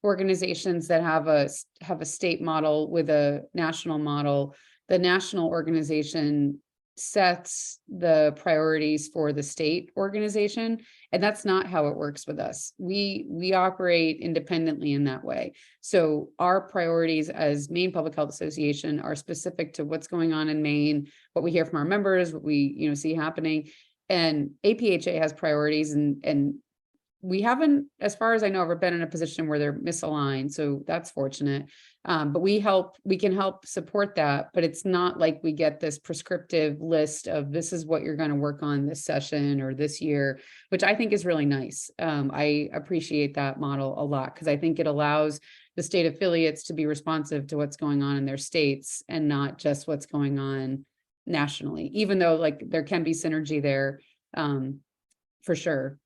Speaker 1: organizations that have a state model with a national model, the national organization sets the priorities for the state organization, and that's not how it works with us. We operate independently in that way. So our priorities as Maine Public Health Association are specific to what's going on in Maine, what we hear from our members, what we see happening. And APHA has priorities, and we haven't, as far as I know, ever been in a position where they're misaligned. So that's fortunate. But we can help support that, but it's not like we get this prescriptive list of this is what you're going to work on this session or this year, which I think is really nice. I appreciate that model a lot because I think it allows the state affiliates to be responsive to what's going on in their states and not just what's going on nationally, even though like there can be synergy there, for sure.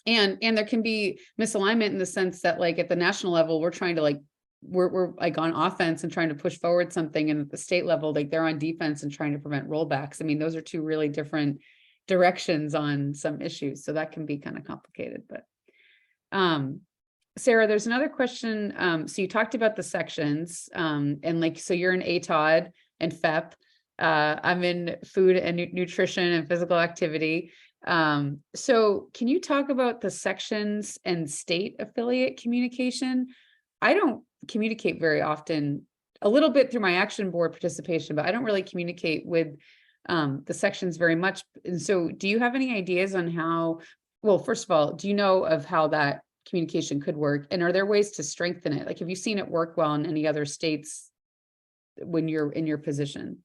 Speaker 1: And there can be misalignment in the sense that like at the national level, we're trying to like, we're like on offense and trying to push forward something. And at the state level, like they're on defense and trying to prevent rollbacks. I mean, those are two really different directions on some issues. So that can be kind of complicated, but, Sarah, there's another question. So you talked about the sections, and like, so you're in ATOD and FEP. I'm in food and nutrition and physical activity. So can you talk about the sections and state affiliate communication? I don't communicate very often, a little bit through my action board participation, but I don't really communicate with the sections very much. And so do you have any ideas on how, well, first of all, do you know of how that communication could work? And are there ways to strengthen it? Like, have you seen it work well in any other states when you're in your position?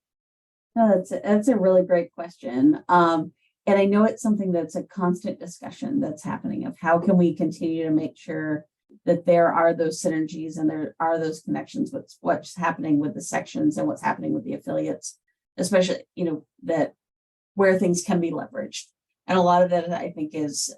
Speaker 2: No, that's a really great question. And I know it's something that's a constant discussion that's happening of how can we continue to make sure that there are those synergies and there are those connections with what's happening with the sections and what's happening with the affiliates, especially, that where things can be leveraged. And a lot of that I think is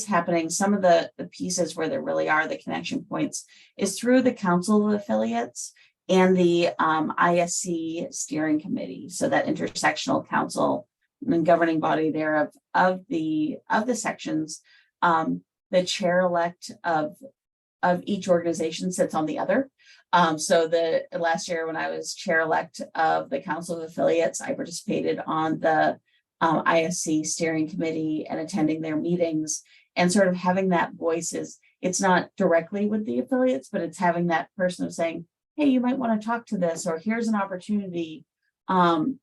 Speaker 2: happening. Some of the pieces where there really are the connection points is through the Council of Affiliates and the ISC steering committee. So that intersectional council and governing body there of the sections. The chair-elect of each organization sits on the other. So the last year when I was chair-elect of the Council of Affiliates, I participated on the ISC steering committee and attending their meetings and sort of having that voice it's not directly with the affiliates, but it's having that person of saying, hey, you might want to talk to this, or here's an opportunity. And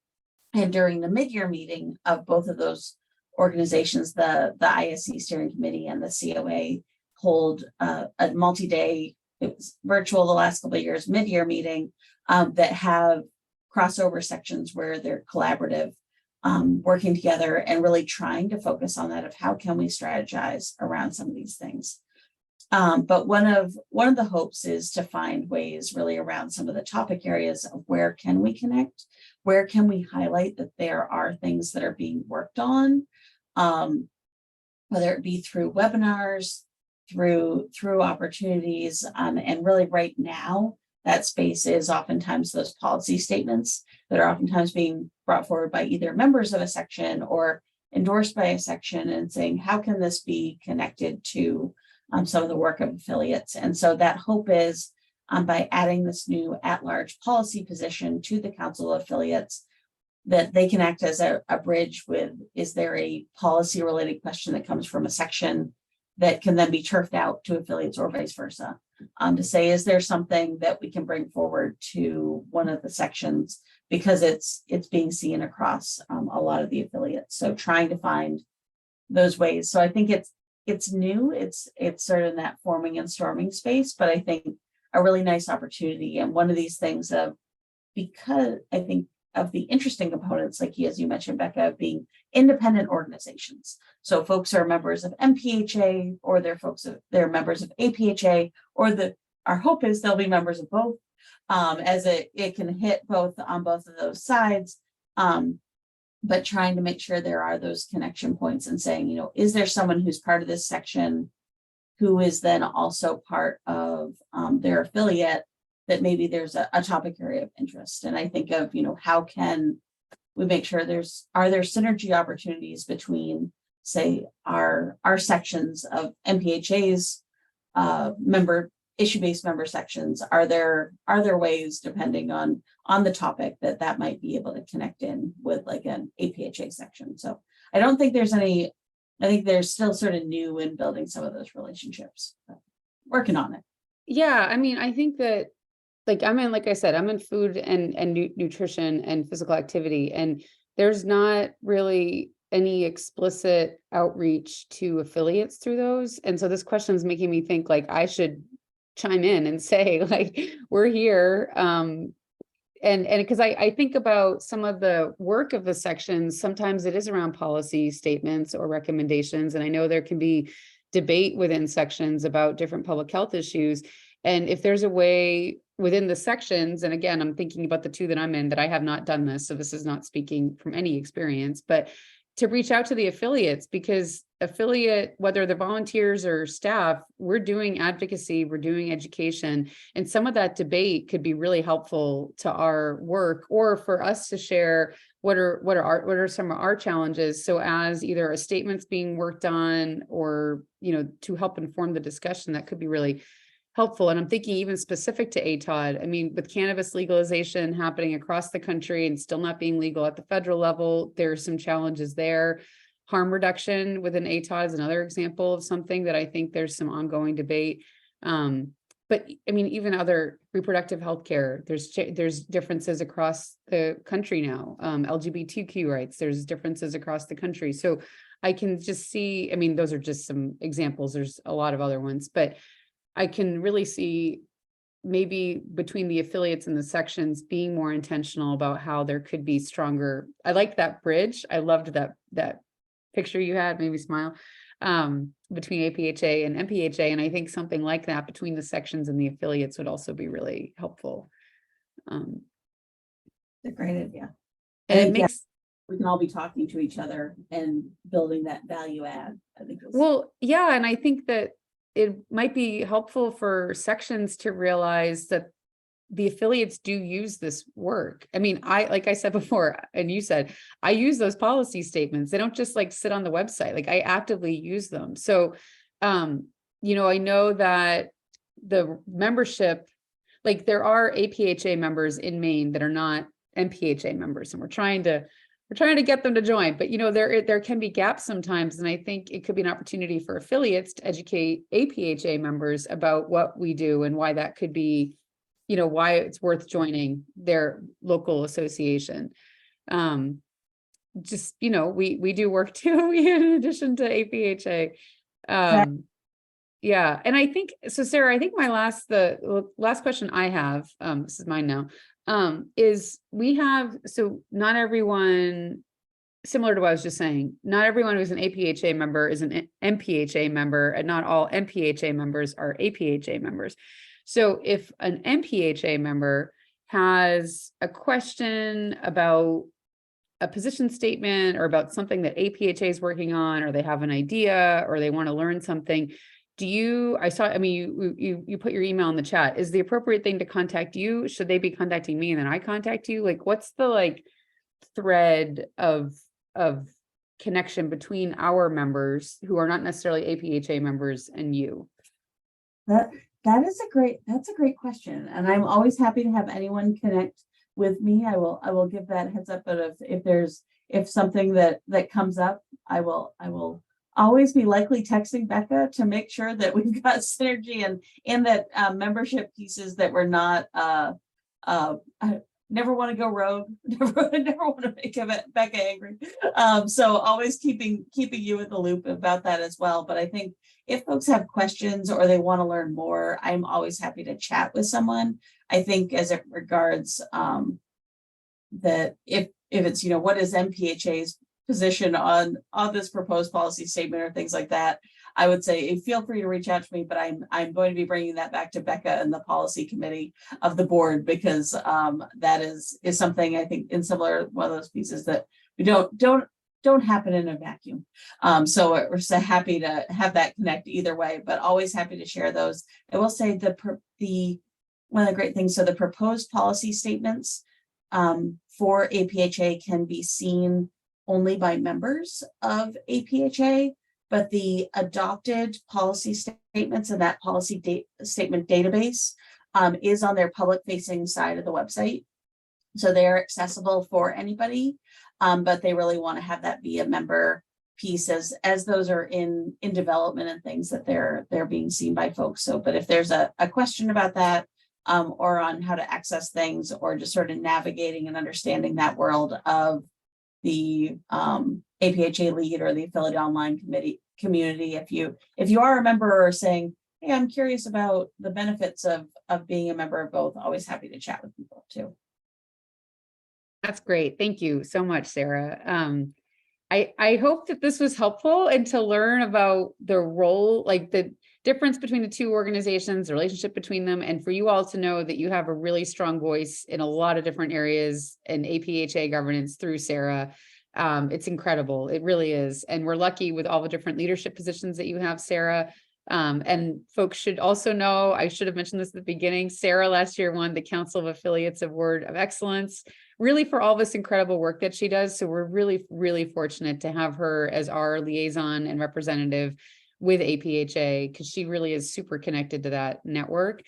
Speaker 2: during the mid-year meeting of both of those organizations, the ISC steering committee and the COA hold a multi-day, it was virtual the last couple of years, mid-year meeting that have crossover sections where they're collaborative, working together and really trying to focus on that of how can we strategize around some of these things. But one of the hopes is to find ways really around some of the topic areas of where can we connect, where can we highlight that there are things that are being worked on, whether it be through webinars, through opportunities, and really right now that space is oftentimes those policy statements that are oftentimes being brought forward by either members of a section or endorsed by a section and saying, how can this be connected to some of the work of affiliates? And so that hope is by adding this new at-large policy position to the Council of Affiliates, that they can act as a bridge with, is there a policy related question that comes from a section that can then be turfed out to affiliates or vice versa, to say, is there something that we can bring forward to one of the sections because it's being seen across a lot of the affiliates. So trying to find those ways. So I think it's new, it's sort of in that forming and storming space, but I think a really nice opportunity. And one of these things because I think of the interesting components, like as you mentioned, Becca, of being independent organizations. So folks are members of MPHA, or they're members of APHA, or our hope is they'll be members of both, as it can hit both on both of those sides. But trying to make sure there are those connection points and saying, is there someone who's part of this section who is then also part of their affiliate, that maybe there's a topic area of interest. And I think of, how can we make sure are there synergy opportunities between, say, our sections of MPHA's issue-based member sections? Are there ways, depending on the topic, that might be able to connect in with like an APHA section? So I don't think there's any, I think there's still sort of new in building some of those relationships, working on it.
Speaker 1: Yeah, I mean, I think that, like I said, I'm in food and nutrition and physical activity, and there's not really, any explicit outreach to affiliates through those. And so this question is making me think like I should chime in and say like, we're here. And because I think about some of the work of the sections, sometimes it is around policy statements or recommendations. And I know there can be debate within sections about different public health issues. And if there's a way within the sections, and again, I'm thinking about the two that I'm in, that I have not done this, so this is not speaking from any experience, but to reach out to the affiliates, because affiliate, whether they're volunteers or staff, we're doing advocacy, we're doing education, and some of that debate could be really helpful to our work, or for us to share what are some of our challenges. So as either a statement's being worked on, or to help inform the discussion, that could be really helpful. And I'm thinking even specific to ATOD, I mean, with cannabis legalization happening across the country and still not being legal at the federal level, there's some challenges there. Harm reduction within ATOD is another example of something that I think there's some ongoing debate. But I mean, even other reproductive health care, there's differences across the country now. LGBTQ rights, there's differences across the country. So I can just see, I mean, those are just some examples. There's a lot of other ones, but I can really see maybe between the affiliates and the sections being more intentional about how there could be stronger. I like that bridge. I loved that picture you had, made me smile, between APHA and MPHA. And I think something like that between the sections and the affiliates would also be really helpful.
Speaker 2: A great idea.
Speaker 1: And it makes,
Speaker 2: we can all be talking to each other and building that value add. I think.
Speaker 1: Well, yeah. And I think that it might be helpful for sections to realize that the affiliates do use this work. I mean, like I said before, and you said, I use those policy statements. They don't just like sit on the website. Like I actively use them. So, I know that the membership, like there are APHA members in Maine that are not MPHA members, and we're trying to get them to join, but there can be gaps sometimes. And I think it could be an opportunity for affiliates to educate APHA members about what we do and why that could be, why it's worth joining their local association. We do work too, in addition to APHA. Yeah. And I think, so Sarah, I think the last question I have, this is mine now, is so not everyone, similar to what I was just saying, not everyone who's an APHA member is an MPHA member, and not all MPHA members are APHA members. So if an MPHA member has a question about a position statement or about something that APHA is working on, or they have an idea, or they want to learn something, you put your email in the chat. Is the appropriate thing to contact you? Should they be contacting me and then I contact you? Like, what's the thread of connection between our members who are not necessarily APHA members and you?
Speaker 2: That's a great question. And I'm always happy to have anyone connect with me. I will give that heads up, but if something that comes up, I will always be likely texting Becca to make sure that we've got synergy and that membership pieces that we're not I never want to go rogue, never want to make Becca angry. So always keeping you in the loop about that as well. But I think if folks have questions or they want to learn more, I'm always happy to chat with someone. I think as it regards that if it's, what is MPHA's position on this proposed policy statement or things like that, I would say feel free to reach out to me, but I'm going to be bringing that back to Becca and the policy committee of the board, because that is something I think in similar one of those pieces that we don't happen in a vacuum. So we're so happy to have that connect either way, but always happy to share those. I will say one of the great things, so the proposed policy statements for APHA can be seen only by members of APHA, but the adopted policy statements and that policy statement database is on their public facing side of the website. So they're accessible for anybody, but they really want to have that be a member piece as those are in development and things that they're being seen by folks. So, but if there's a question about that, or on how to access things, or just sort of navigating and understanding that world of the APHA lead or the affiliate online community. If you are a member or saying, hey, I'm curious about the benefits of being a member of both, always happy to chat with people too.
Speaker 1: That's great. Thank you so much, Sarah. I hope that this was helpful and to learn about the role, like the difference between the two organizations, the relationship between them, and for you all to know that you have a really strong voice in a lot of different areas in APHA governance through Sarah. It's incredible. It really is. And we're lucky with all the different leadership positions that you have, Sarah. And folks should also know, I should have mentioned this at the beginning, Sarah last year won the Council of Affiliates Award of Excellence, really for all this incredible work that she does. So we're really, really fortunate to have her as our liaison and representative with APHA, because she really is super connected to that network.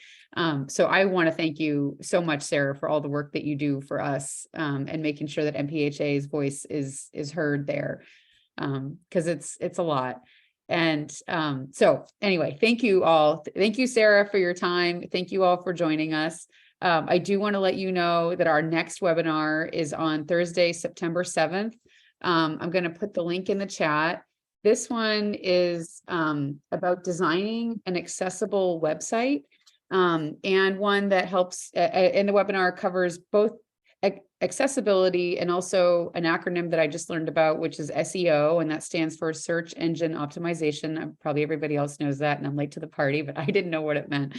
Speaker 1: So I want to thank you so much, Sarah, for all the work that you do for us, and making sure that MPHA's voice is heard there, because it's a lot. And so anyway, thank you all. Thank you, Sarah, for your time. Thank you all for joining us. I do want to let you know that our next webinar is on Thursday, September 7th. I'm going to put the link in the chat. This one is about designing an accessible website, and one that helps, and the webinar covers both accessibility and also an acronym that I just learned about, which is SEO, and that stands for Search Engine Optimization. Probably everybody else knows that, and I'm late to the party, but I didn't know what it meant.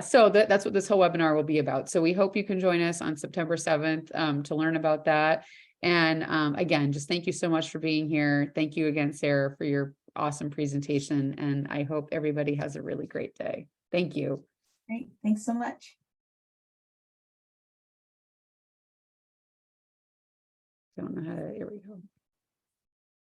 Speaker 1: So that's what this whole webinar will be about. So we hope you can join us on September 7th to learn about that. And again, just thank you so much for being here. Thank you again, Sarah, for your awesome presentation. And I hope everybody has a really great day. Thank you.
Speaker 2: Great. Thanks so much.
Speaker 1: Don't know how to, here we go.